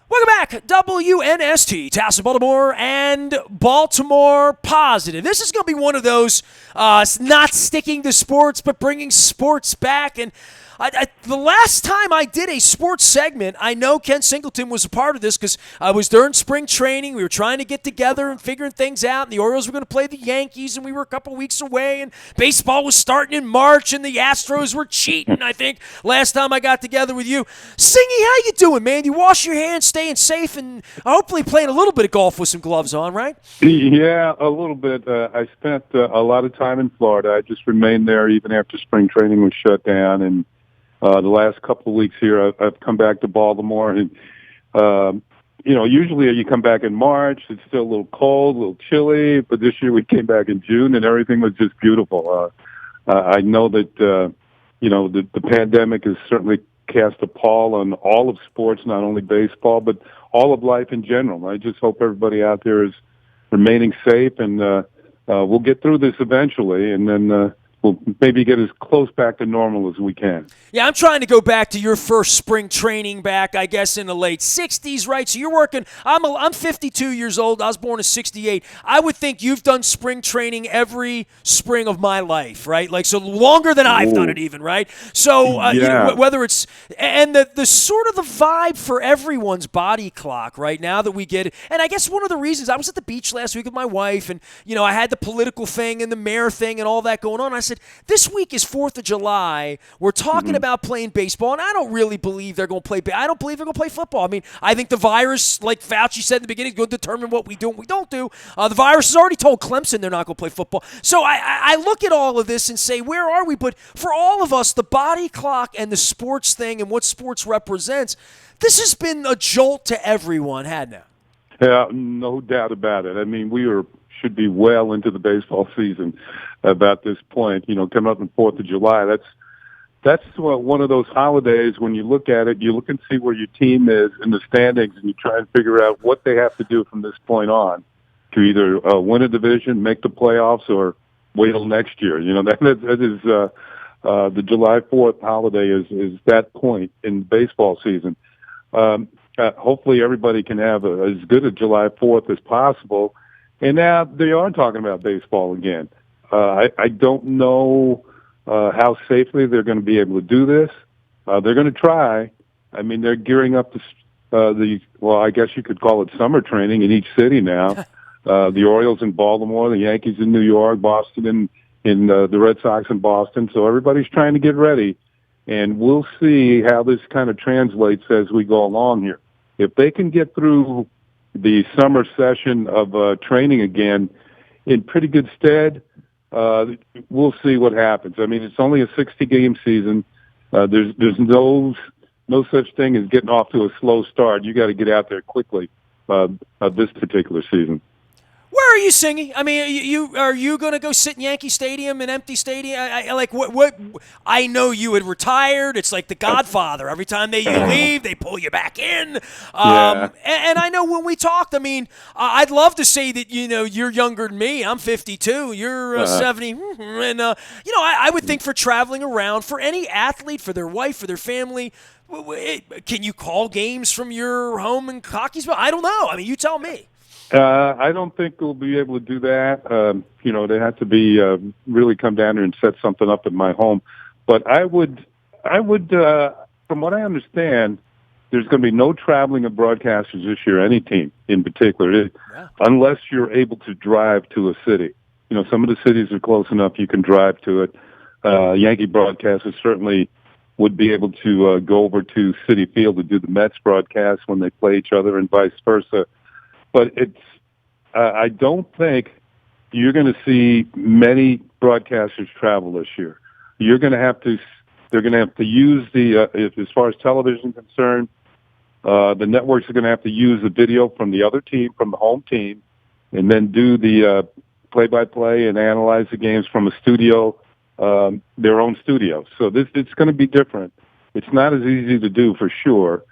Welcome back, WNST, Tassel, Baltimore, and Baltimore Positive. This is going to be one of those not sticking to sports, but bringing sports back. And the last time I did a sports segment, I know Ken Singleton was a part of this because I was during spring training. We were trying to get together and figuring things out. And the Orioles were going to play the Yankees, and we were a couple weeks away. And baseball was starting in March, and the Astros were cheating, I think, last time I got together with you. Singy, how you doing, man? You wash your hands, staying safe, and hopefully playing a little bit of golf with some gloves on, right? Yeah, a little bit. I spent a lot of time in Florida. I just remained there even after spring training was shut down. And the last couple of weeks here, I've come back to Baltimore. And, usually you come back in March. It's still a little cold, a little chilly. But this year we came back in June, and everything was just beautiful. I know that, the pandemic has certainly cast a pall on all of sports, not only baseball, but all of life in general. I just hope everybody out there is remaining safe, and we'll get through this eventually, and then we'll maybe get as close back to normal as we can. Yeah, I'm trying to go back to your first spring training back, I guess, in the late 60s, right? So you're working – I'm 52 years old. I was born in 68. I would think you've done spring training every spring of my life, right? Like, so longer than I've done it even, right? So whether it's – and the sort of the vibe for everyone's body clock right now that we get it. And I guess one of the reasons – I was at the beach last week with my wife, and, I had the political thing and the mayor thing and all that going on. I said, this week is 4th of July. We're talking about playing baseball, and I don't really believe they're going to play. I don't believe they're going to play football. I mean, I think the virus, like Fauci said in the beginning, is going to determine what we do and what we don't do. The virus has already told Clemson they're not going to play football. So I look at all of this and say, where are we? But for all of us, the body clock and the sports thing and what sports represents, this has been a jolt to everyone, hadn't it? Yeah, no doubt about it. I mean, should be well into the baseball season about this point. Coming up on 4th of July, that's one of those holidays when you look at it, you look and see where your team is in the standings, and you try and figure out what they have to do from this point on to either win a division, make the playoffs, or wait till next year. That is the July 4th holiday is that point in baseball season. Hopefully everybody can have as good a July 4th as possible. And now they are talking about baseball again. I don't know how safely they're going to be able to do this. They're going to try. I mean, they're gearing up I guess you could call it summer training in each city now. The Orioles in Baltimore, the Yankees in New York, Boston in the Red Sox in Boston. So everybody's trying to get ready. And we'll see how this kind of translates as we go along here. If they can get through the summer session of training again in pretty good stead, we'll see what happens. I mean, it's only a 60-game season. There's no such thing as getting off to a slow start. You got to get out there quickly this particular season. Where are you singing? I mean, are you going to go sit in Yankee Stadium, an empty stadium? What? I know you had retired. It's like The Godfather. Every time you leave, they pull you back in. And I know when we talked, I mean, I'd love to say that you're younger than me. I'm 52. You're 70, and I would think for traveling around, for any athlete, for their wife, for their family. Can you call games from your home in Cockeysville? I don't know. I mean, you tell me. I don't think we'll be able to do that. They have to be really come down here and set something up at my home. But I would, from what I understand, there's going to be no traveling of broadcasters this year, any team in particular, unless you're able to drive to a city. Some of the cities are close enough you can drive to it. Yankee broadcasters certainly would be able to go over to Citi Field to do the Mets broadcast when they play each other and vice versa. But I don't think you're going to see many broadcasters travel this year. They're going to have to use as far as television is concerned, the networks are going to have to use the video from the other team, from the home team, and then do the play-by-play and analyze the games from a studio, their own studio. So it's going to be different. It's not as easy to do for sure.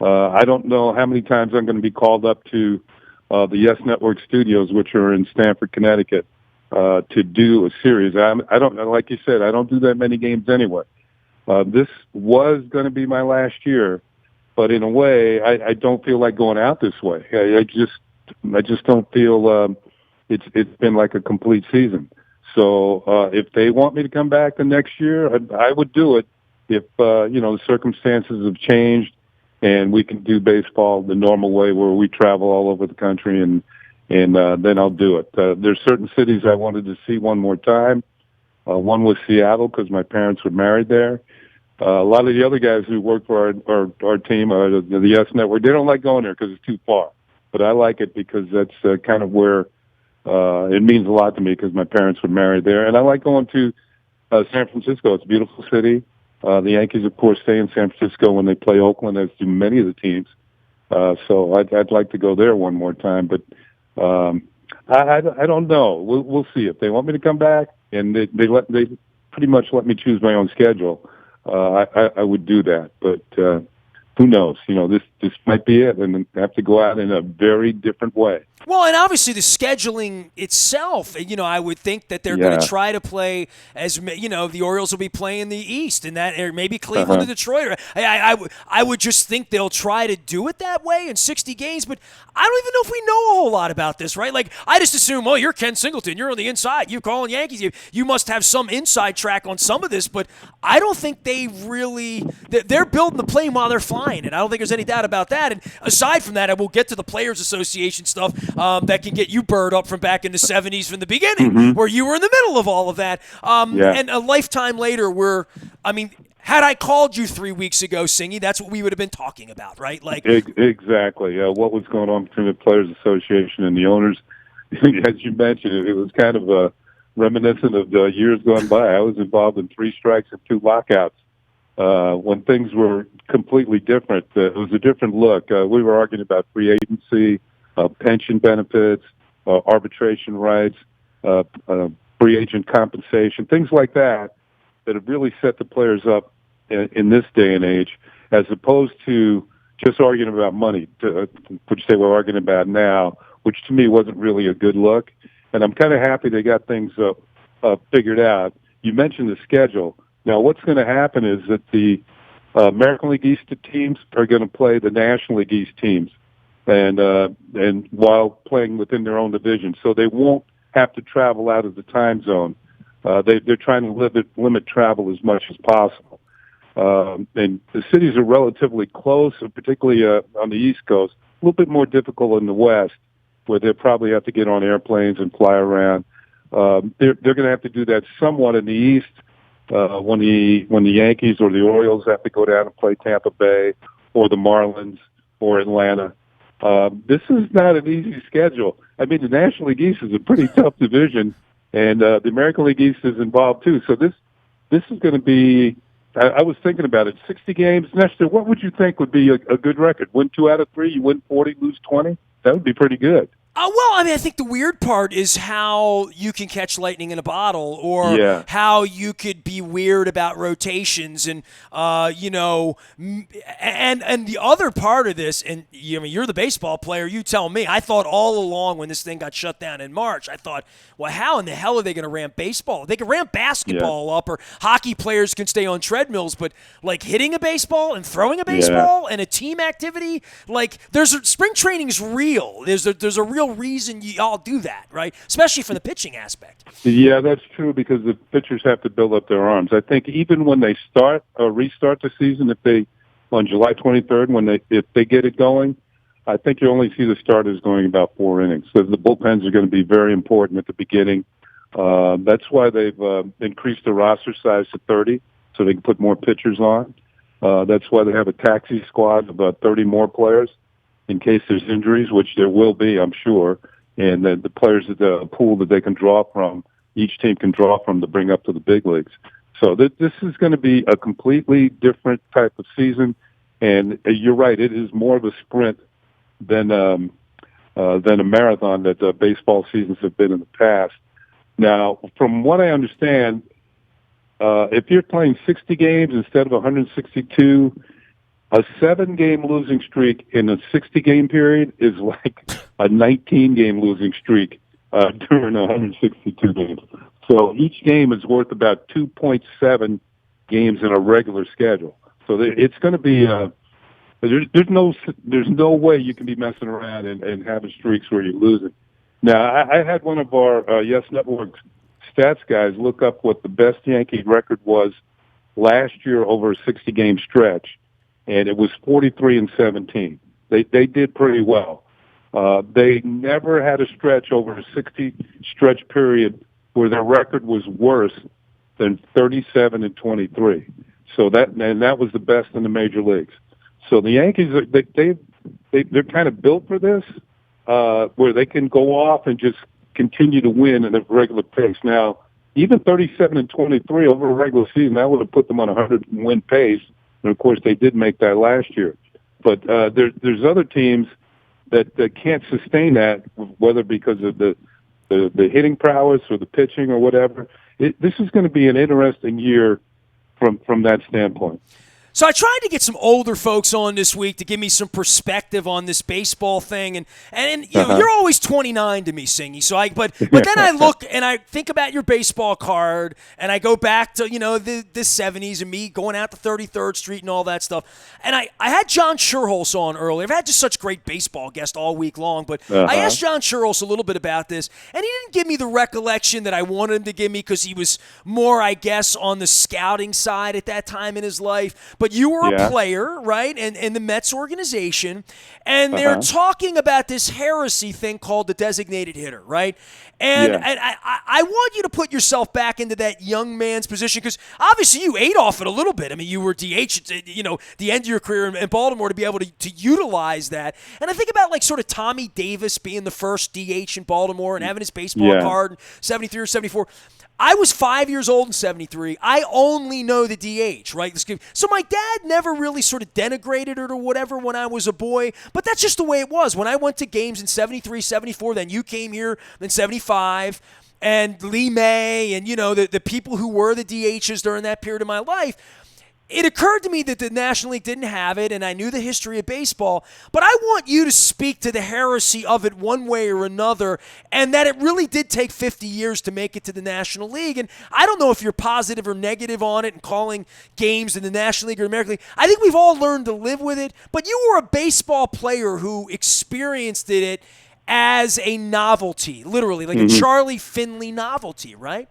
I don't know how many times I'm going to be called up to the Yes Network studios, which are in Stamford, Connecticut, to do a series. I don't, like you said, I don't do that many games anyway. This was going to be my last year, But in a way, I don't feel like going out this way. I just don't feel it's been like a complete season. So if they want me to come back the next year, I would do it. If the circumstances have changed and we can do baseball the normal way where we travel all over the country, and then I'll do it. There's certain cities I wanted to see one more time. One was Seattle because my parents were married there. A lot of the other guys who work for our team, the Yes Network, they don't like going there because it's too far. But I like it because that's kind of where it means a lot to me because my parents were married there. And I like going to San Francisco. It's a beautiful city. The Yankees, of course, stay in San Francisco when they play Oakland, as do many of the teams. So I'd like to go there one more time. But I don't know. We'll see if they want me to come back, and they pretty much let me choose my own schedule. I would do that, but who knows? This might be it, and have to go out in a very different way. Well, and obviously the scheduling itself, I would think that they're going to try to play the Orioles will be playing the East, and that, or maybe Cleveland or Detroit. I would just think they'll try to do it that way in 60 games, but I don't even know if we know a whole lot about this, right? Like, I just assume, you're Ken Singleton, you're on the inside, you calling Yankees, you must have some inside track on some of this, but I don't think they're building the plane while they're flying, and I don't think there's any doubt about that. And aside from that, I will get to the Players Association stuff. That can get you burred up from back in the 70s from the beginning, where you were in the middle of all of that. And a lifetime later, had I called you 3 weeks ago, Singy, that's what we would have been talking about, right? Like exactly. What was going on between the Players Association and the owners? As you mentioned, it was kind of reminiscent of the years gone by. I was involved in 3 strikes and 2 lockouts when things were completely different. It was a different look. We were arguing about free agency, pension benefits, arbitration rights, free agent compensation, things like that have really set the players up in this day and age, as opposed to just arguing about money, which they were arguing about now, which to me wasn't really a good look. And I'm kind of happy they got things figured out. You mentioned the schedule. Now, what's going to happen is that the American League East teams are going to play the National League East teams, and while playing within their own division, so they won't have to travel out of the time zone. They're trying to limit travel as much as possible. And the cities are relatively close, particularly on the East Coast. A little bit more difficult in the West, where they probably have to get on airplanes and fly around. They're going to have to do that somewhat in the East when the Yankees or the Orioles have to go down and play Tampa Bay or the Marlins or Atlanta. This is not an easy schedule. I mean, the National League East is a pretty tough division, and the American League East is involved too. So this is going to be. I was thinking about it. 60 games, Nestor. What would you think would be a good record? Win 2 out of 3, you win 40, lose 20. That would be pretty good. I think the weird part is how you can catch lightning in a bottle, or how you could be weird about rotations, and and the other part of this, and you're the baseball player, you tell me. I thought all along when this thing got shut down in March, I thought, well, how in the hell are they going to ramp baseball? They can ramp basketball up, or hockey players can stay on treadmills, but like hitting a baseball and throwing a baseball and a team activity, like spring training's real. There's a real reason you all do that, right? Especially for the pitching aspect. Yeah, that's true, because the pitchers have to build up their arms. I think even when they restart the season, on July 23rd, if they get it going, I think you only see the starters going about 4 innings. So the bullpens are going to be very important at the beginning. That's why they've increased the roster size to 30, so they can put more pitchers on. That's why they have a taxi squad of about 30 more players in case there's injuries, which there will be, I'm sure. And then the players at the pool that they can draw from, each team can draw from to bring up to the big leagues. So this is going to be a completely different type of season. And you're right, it is more of a sprint than a marathon that baseball seasons have been in the past. Now, from what I understand, if you're playing 60 games instead of 162, a 7-game losing streak in a 60-game period is like a 19-game losing streak during 162 games. So each game is worth about 2.7 games in a regular schedule. So it's going to be There's no way you can be messing around and having streaks where you're losing. Now, I had one of our Yes Network stats guys look up what the best Yankee record was last year over a 60-game stretch, and it was 43-17. They did pretty well. They never had a stretch over a 60 stretch period where their record was worse than 37-23. So that was the best in the major leagues. So the Yankees, they're kind of built for this, where they can go off and just continue to win at a regular pace. Now, even 37-23 over a regular season, that would have put them on a 100-win pace. And of course, they did make that last year. But there's other teams that can't sustain that, whether because of the hitting prowess or the pitching or whatever. This is going to be an interesting year from that standpoint. So I tried to get some older folks on this week to give me some perspective on this baseball thing, and you know, you're always 29 to me, Singy. So but then I look and I think about your baseball card, and I go back to, you know, the 70s and me going out to 33rd Street and all that stuff. And I had John Schuerholz on earlier. I've had just such great baseball guests all week long, but I asked John Schuerholz a little bit about this, and he didn't give me the recollection that I wanted him to give me because he was more, I guess, on the scouting side at that time in his life. But you were a player, right, in the Mets organization, and they're talking about this heresy thing called the designated hitter, right? And I want you to put yourself back into that young man's position, because obviously you ate off it a little bit. I mean, you were DH at, you know, the end of your career in Baltimore, to be able to utilize that. And I think about like sort of Tommy Davis being the first DH in Baltimore and having his baseball card in 73 or 74. I was 5 years old in 73. I only know the DH, right? So my dad never really sort of denigrated it or whatever when I was a boy, but that's just the way it was. When I went to games in 73, 74, then you came here in 75, and Lee May and, you know, the people who were the DHs during that period of my life, it occurred to me that the National League didn't have it, and I knew the history of baseball, but I want you to speak to the heresy of it one way or another, and that it really did take 50 years to make it to the National League. And I don't know if you're positive or negative on it and calling games in the National League or American League. I think we've all learned to live with it, but you were a baseball player who experienced it as a novelty, literally, like a Charlie Finley novelty, right?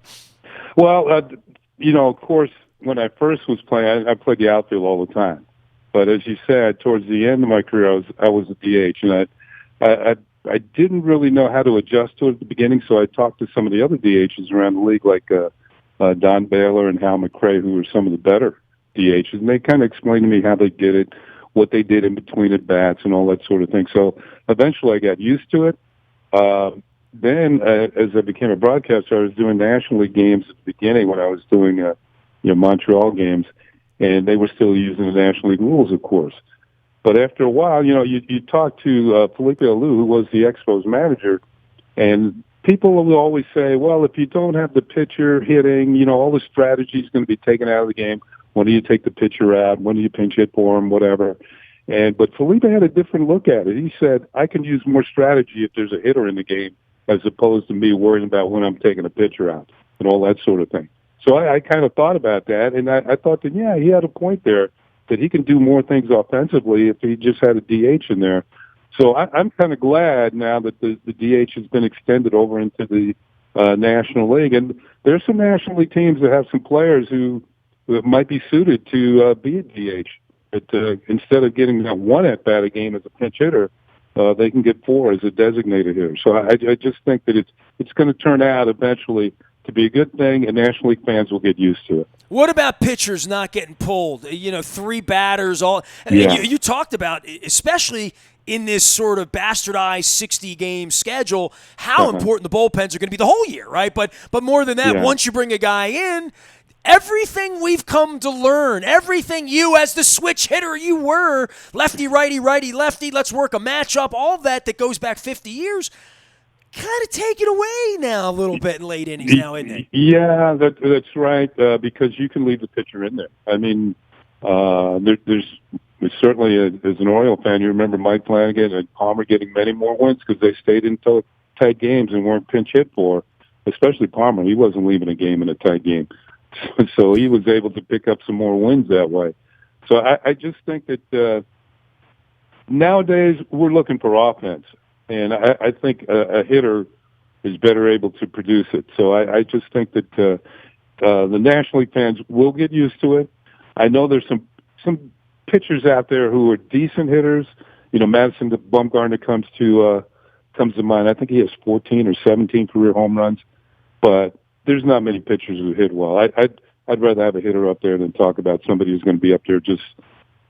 Well, you know, of course, when I first was playing, I played the outfield all the time. But as you said, towards the end of my career, I was a DH, and I didn't really know how to adjust to it at the beginning. So I talked to some of the other DHs around the league, like Don Baylor and Hal McRae, who were some of the better DHs, and they kind of explained to me how they did it, what they did in between at bats, and all that sort of thing. So eventually, I got used to it. Then, as I became a broadcaster, I was doing National League games at the beginning when I was doing Montreal games, and they were still using the National League rules, of course. But after a while, you know, you talk to Felipe Alou, who was the Expos manager, and people will always say, well, if you don't have the pitcher hitting, you know, all the strategy is going to be taken out of the game. When do you take the pitcher out? When do you pinch hit for him? Whatever. But Felipe had a different look at it. He said, I can use more strategy if there's a hitter in the game, as opposed to me worrying about when I'm taking a pitcher out and all that sort of thing. So I kind of thought about that, and I thought that, yeah, he had a point there, that he can do more things offensively if he just had a DH in there. So I'm kind of glad now that the DH has been extended over into the National League. And there's some National League teams that have some players who might be suited to be a DH. But instead of getting that one at-bat a game as a pinch hitter, they can get four as a designated hitter. So I just think that it's going to turn out eventually to be a good thing, and National League fans will get used to it. What about pitchers not getting pulled? You know, three batters, all. Yeah. You talked about, especially in this sort of bastardized 60-game schedule, how important the bullpens are going to be the whole year, right? But more than that, once you bring a guy in, everything we've come to learn, everything you as the switch hitter you were, lefty, righty, righty, lefty, let's work a matchup, all that goes back 50 years, kind of taken away now a little bit in late innings now, isn't it? Yeah, that's right, because you can leave the pitcher in there. I mean, there's certainly, as an Oriole fan, you remember Mike Flanagan and Palmer getting many more wins because they stayed in tight games and weren't pinch hit for, especially Palmer. He wasn't leaving a game in a tight game. So he was able to pick up some more wins that way. So I just think that Nowadays, we're looking for offense, and I think a hitter is better able to produce it. So I just think that the National League fans will get used to it. I know there's some pitchers out there who are decent hitters. You know, Madison Bumgarner comes to mind. I think he has 14 or 17 career home runs, but there's not many pitchers who hit well. I'd rather have a hitter up there than talk about somebody who's going to be up there just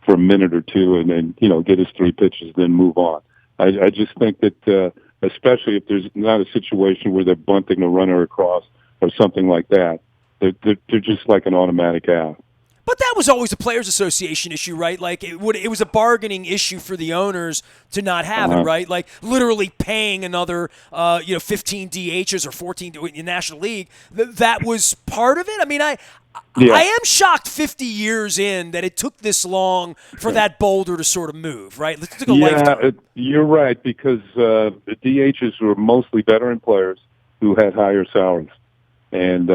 for a minute or two and then, you know, get his 3 pitches, then move on. I just think that, especially if there's not a situation where they're bunting a runner across or something like that, they're just like an automatic out. But that was always a Players Association issue, right? Like it was a bargaining issue for the owners to not have it, right? Like literally paying another, 15 DHs or 14 in the National League. That was part of it. I mean, I am shocked 50 years in that it took this long for that boulder to sort of move, right? It took a lifetime. You're right, because the DHs were mostly veteran players who had higher salaries. And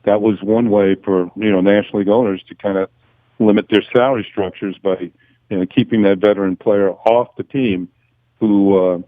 that was one way for, National League owners to kind of limit their salary structures by, keeping that veteran player off the team who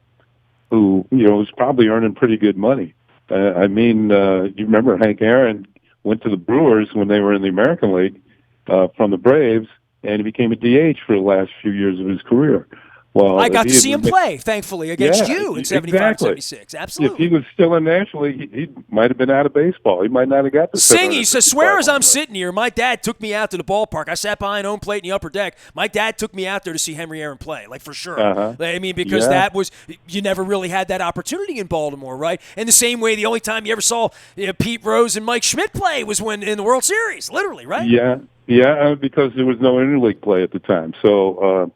was probably earning pretty good money. You remember Hank Aaron went to the Brewers when they were in the American League from the Braves, and he became a DH for the last few years of his career. Well, I got to see him play, thankfully, against you in 75, exactly. 76. Absolutely. If he was still in National League, he might have been out of baseball. He might not have got the Sing, he says, swear as I'm sitting here, my dad took me out to the ballpark. I sat behind home plate in the upper deck. My dad took me out there to see Henry Aaron play, like for sure. I mean, because that was, you never really had that opportunity in Baltimore, right? In the same way, the only time you ever saw Pete Rose and Mike Schmidt play was when in the World Series, literally, right? Yeah, because there was no interleague play at the time. So,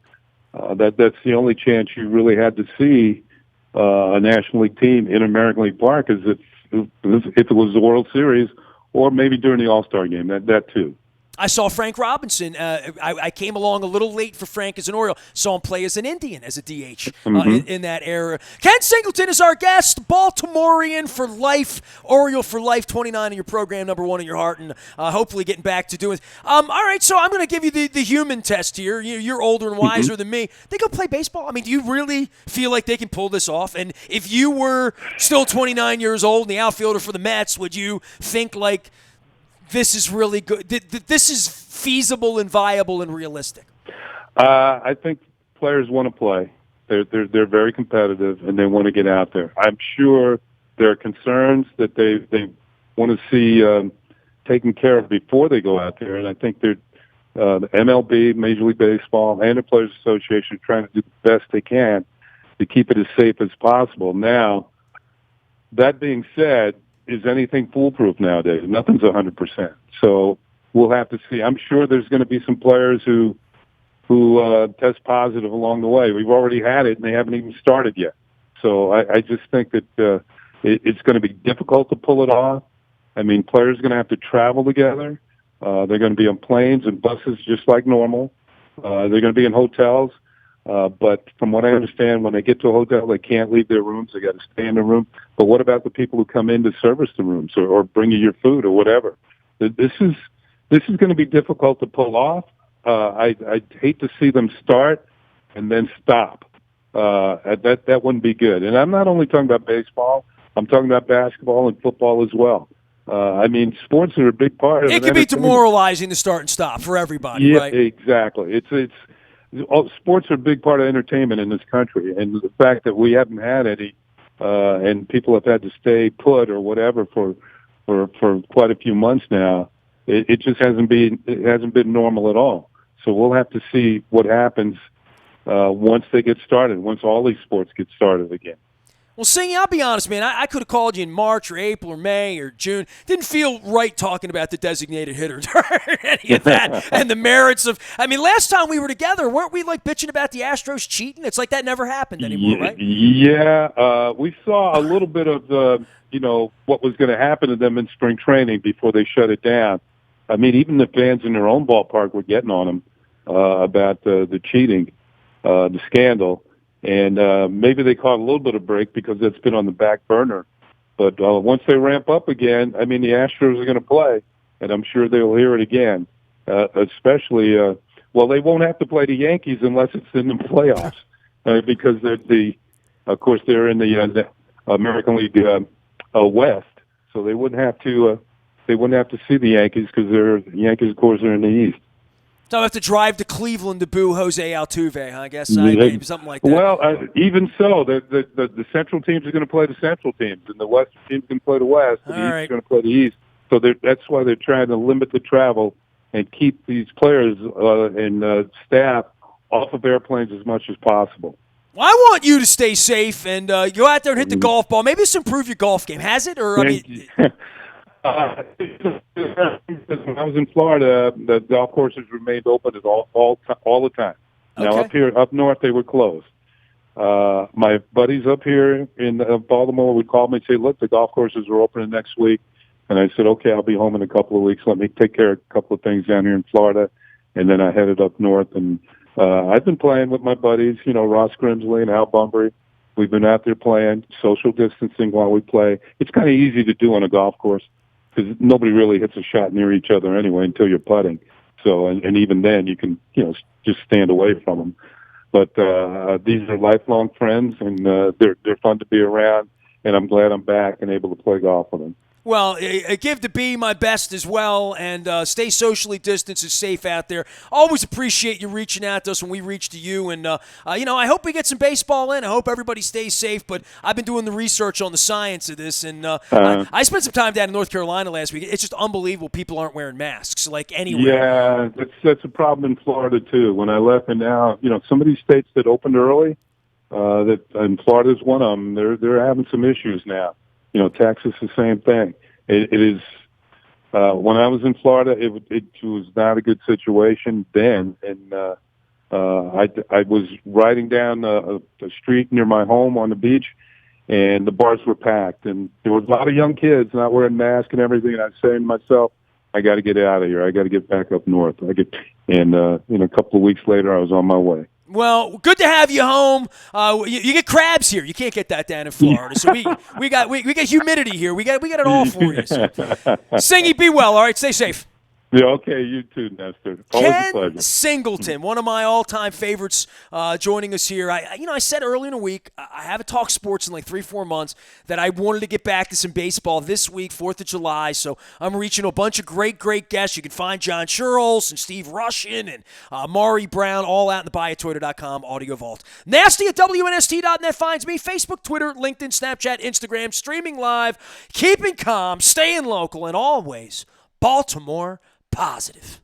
that's the only chance you really had to see a National League team in American League Park is if it was the World Series or maybe during the All-Star game, that too. I saw Frank Robinson. I came along a little late for Frank as an Oriole. Saw him play as an Indian, as a DH in that era. Ken Singleton is our guest. Baltimorean for life, Oriole for life, 29 in your program, number 1 in your heart, and hopefully getting back to doing it. All right, so I'm going to give you the human test here. You're older and wiser than me. They go play baseball? I mean, do you really feel like they can pull this off? And if you were still 29 years old and the outfielder for the Mets, would you think like, this is really good, this is feasible and viable and realistic? I think players want to play. They're very competitive, and they want to get out there. I'm sure there are concerns that they want to see taken care of before they go out there, and I think the MLB, Major League Baseball, and the Players Association are trying to do the best they can to keep it as safe as possible. Now, that being said, is anything foolproof nowadays? Nothing's 100%. So we'll have to see. I'm sure there's going to be some players who test positive along the way. We've already had it, and they haven't even started yet. So I just think that it's going to be difficult to pull it off. I mean, players are going to have to travel together. They're going to be on planes and buses just like normal. They're going to be in hotels. But from what I understand, when they get to a hotel, they can't leave their rooms. They got to stay in the room. But what about the people who come in to service the rooms or bring you your food or whatever? This is going to be difficult to pull off. I'd hate to see them start and then stop. That wouldn't be good. And I'm not only talking about baseball. I'm talking about basketball and football as well. I mean, sports are a big part of it. It can be demoralizing to start and stop for everybody, right? Yeah, exactly. Sports are a big part of entertainment in this country, and the fact that we haven't had any, and people have had to stay put or whatever for quite a few months now, it just hasn't been normal at all. So we'll have to see what happens once they get started, once all these sports get started again. Well, Singy, I'll be honest, man. I could have called you in March or April or May or June. Didn't feel right talking about the designated hitter or any of that and the merits of. I mean, last time we were together, weren't we like bitching about the Astros cheating? It's like that never happened anymore, right? Yeah, we saw a little bit of what was going to happen to them in spring training before they shut it down. I mean, even the fans in their own ballpark were getting on them about the cheating, the scandal. And maybe they caught a little bit of break because it's been on the back burner. But once they ramp up again, I mean, the Astros are going to play, and I'm sure they'll hear it again. Especially, Well, they won't have to play the Yankees unless it's in the playoffs, because of course, they're in the American League West, so they wouldn't have to. They wouldn't have to see the Yankees because the Yankees, of course, are in the East. So I have to drive to Cleveland to boo Jose Altuve, huh? I guess maybe something like that. Well, even so, the Central teams are going to play the Central teams, and the Western teams are going to play the West, and the East is going to play the East. So that's why they're trying to limit the travel and keep these players and staff off of airplanes as much as possible. Well, I want you to stay safe and go out there and hit the golf ball. Maybe just improve your golf game. Has it? Or I mean, when I was in Florida, the golf courses remained open all the time. Now up north, they were closed. My buddies up here in Baltimore would call me and say, "Look, the golf courses are opening next week." And I said, "Okay, I'll be home in a couple of weeks. Let me take care of a couple of things down here in Florida." And then I headed up north, and I've been playing with my buddies, Ross Grimsley and Al Bunbury. We've been out there playing, social distancing while we play. It's kind of easy to do on a golf course because nobody really hits a shot near each other anyway until you're putting. So, and even then, you can, just stand away from them. But these are lifelong friends, and they're fun to be around. And I'm glad I'm back and able to play golf with them. Well, give the B my best as well, and stay socially distanced and safe out there. Always appreciate you reaching out to us when we reach to you, and I hope we get some baseball in. I hope everybody stays safe, but I've been doing the research on the science of this, and I spent some time down in North Carolina last week. It's just unbelievable people aren't wearing masks, like anywhere. Yeah, that's a problem in Florida, too. When I left, and now, some of these states that opened early, and Florida's one of them, they're having some issues now. Texas, the same thing. It is. When I was in Florida, it was not a good situation then, and I was riding down a street near my home on the beach, and the bars were packed, and there was a lot of young kids not wearing masks and everything. And I was saying to myself, I got to get out of here. I got to get back up north. And a couple of weeks later, I was on my way. Well, good to have you home. You get crabs here. You can't get that down in Florida. So we got humidity here. We got it all for you. So. Singy, be well. All right, stay safe. Yeah, okay, you too, Nestor. Always a pleasure. Ken Singleton, one of my all-time favorites, joining us here. I said earlier in the week, I haven't talked sports in like 3-4 months, that I wanted to get back to some baseball this week, 4th of July. So I'm reaching a bunch of great guests. You can find John Schuerholz and Steve Rushin and Maury Brown all out in the buyatoyota.com audio vault. Nasty at WNST.net finds me. Facebook, Twitter, LinkedIn, Snapchat, Instagram, streaming live, keeping calm, staying local, and always Baltimore positive.